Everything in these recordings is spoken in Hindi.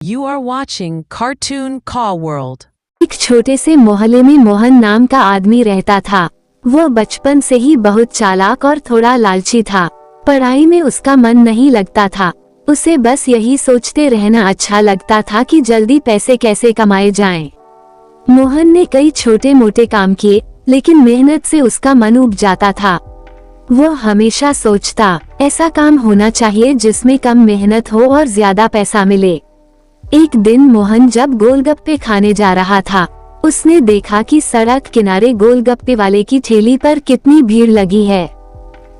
You are watching Cartoon Call World. एक छोटे से मोहल्ले में मोहन नाम का आदमी रहता था। वो बचपन से ही बहुत चालाक और थोड़ा लालची था। पढ़ाई में उसका मन नहीं लगता था। उसे बस यही सोचते रहना अच्छा लगता था कि जल्दी पैसे कैसे कमाए जाएं। मोहन ने कई छोटे मोटे काम किए, लेकिन मेहनत से उसका मन उब जाता था। वो हमेशा सोचता, ऐसा काम होना चाहिए जिसमें कम मेहनत हो और ज्यादा पैसा मिले। एक दिन मोहन जब गोलगप्पे खाने जा रहा था, उसने देखा कि सड़क किनारे गोलगप्पे वाले की ठेली पर कितनी भीड़ लगी है।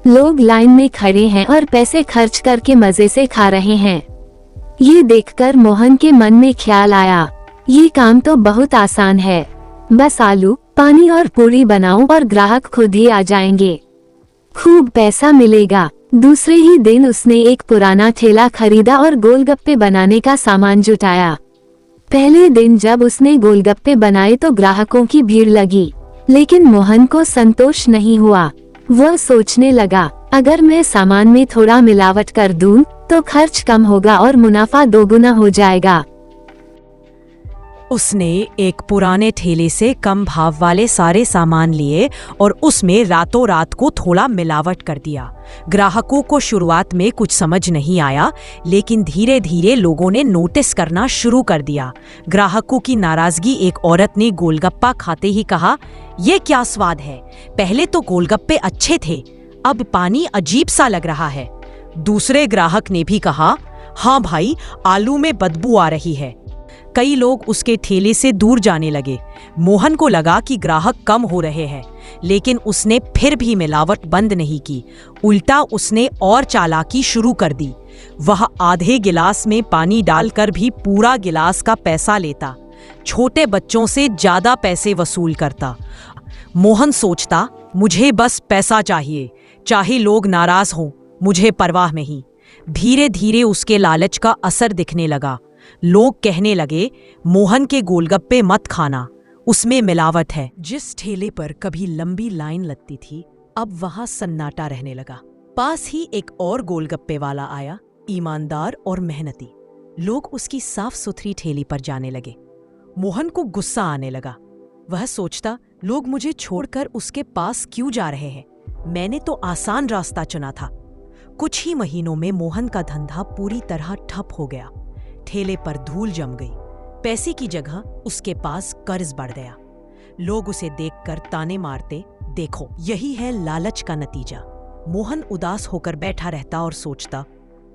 लोग लाइन में खड़े हैं और पैसे खर्च करके मजे से खा रहे हैं। ये देखकर मोहन के मन में ख्याल आया, ये काम तो बहुत आसान है। बस आलू, पानी और पूरी बनाऊं और ग्राहक खुद ही आ जाएंगे। खूब पैसा मिलेगा। दूसरे ही दिन उसने एक पुराना ठेला खरीदा और गोलगप्पे बनाने का सामान जुटाया। पहले दिन जब उसने गोलगप्पे बनाए तो ग्राहकों की भीड़ लगी, लेकिन मोहन को संतोष नहीं हुआ। वह सोचने लगा, अगर मैं सामान में थोड़ा मिलावट कर दूं, तो खर्च कम होगा और मुनाफा दोगुना हो जाएगा। उसने एक पुराने ठेले से कम भाव वाले सारे सामान लिए और उसमें रातों रात को थोड़ा मिलावट कर दिया। ग्राहकों को शुरुआत में कुछ समझ नहीं आया, लेकिन धीरे धीरे लोगों ने नोटिस करना शुरू कर दिया। ग्राहकों की नाराजगी एक औरत ने गोलगप्पा खाते ही कहा, ये क्या स्वाद है? पहले तो गोलगप्पे अच्छे थे, अब पानी अजीब सा लग रहा है। दूसरे ग्राहक ने भी कहा, हाँ भाई, आलू में बदबू आ रही है। कई लोग उसके ठेले से दूर जाने लगे। मोहन को लगा कि ग्राहक कम हो रहे हैं, लेकिन उसने फिर भी मिलावट बंद नहीं की। उल्टा उसने और चालाकी शुरू कर दी। वह आधे गिलास में पानी डालकर भी पूरा गिलास का पैसा लेता। छोटे बच्चों से ज्यादा पैसे वसूल करता। मोहन सोचता, मुझे बस पैसा चाहिए, चाहे लोग नाराज हों, मुझे परवाह नहीं। धीरे धीरे उसके लालच का असर दिखने लगा। लोग कहने लगे, मोहन के गोलगप्पे मत खाना, उसमें मिलावट है। जिस ठेले पर कभी लंबी लाइन लगती थी, अब वहां सन्नाटा रहने लगा। पास ही एक और गोलगप्पे वाला आया, ईमानदार और मेहनती। लोग उसकी साफ सुथरी ठेली पर जाने लगे। मोहन को गुस्सा आने लगा। वह सोचता, लोग मुझे छोड़कर उसके पास क्यों जा रहे हैं? मैंने तो आसान रास्ता चुना था। कुछ ही महीनों में मोहन का धंधा पूरी तरह ठप हो गया। ठेले पर धूल जम गई। पैसे की जगह उसके पास कर्ज बढ़ गया। लोग उसे देखकर ताने मारते, देखो यही है लालच का नतीजा। मोहन उदास होकर बैठा रहता और सोचता,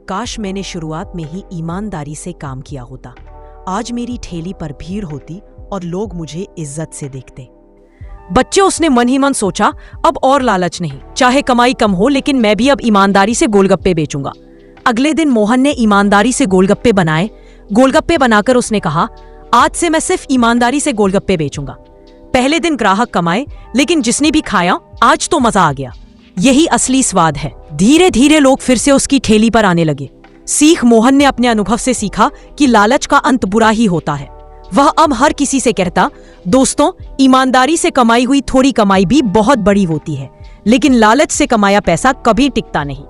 काश मैंने शुरुआत में ही ईमानदारी से काम किया होता। आज मेरी ठेली पर भीड़ होती और लोग मुझे इज्जत से देखते। बच्चे, उसने मन ही मन सोचा, अब और लालच नहीं, चाहे कमाई कम हो, लेकिन मैं भी अब ईमानदारी से गोलगप्पे बेचूंगा। अगले दिन मोहन ने ईमानदारी से गोलगप्पे बनाए। गोलगप्पे बनाकर उसने कहा, आज से मैं सिर्फ ईमानदारी से गोलगप्पे बेचूंगा। पहले दिन ग्राहक कमाए, लेकिन जिसने भी खाया, आज तो मजा आ गया। यही असली स्वाद है। धीरे धीरे लोग फिर से उसकी ठेली पर आने लगे। सीख मोहन ने अपने अनुभव से सीखा कि लालच का अंत बुरा ही होता है। वह अब हर किसी से कहता, दोस्तों, ईमानदारी से कमाई हुई थोड़ी कमाई भी बहुत बड़ी होती है, लेकिन लालच से कमाया पैसा कभी टिकता नहीं।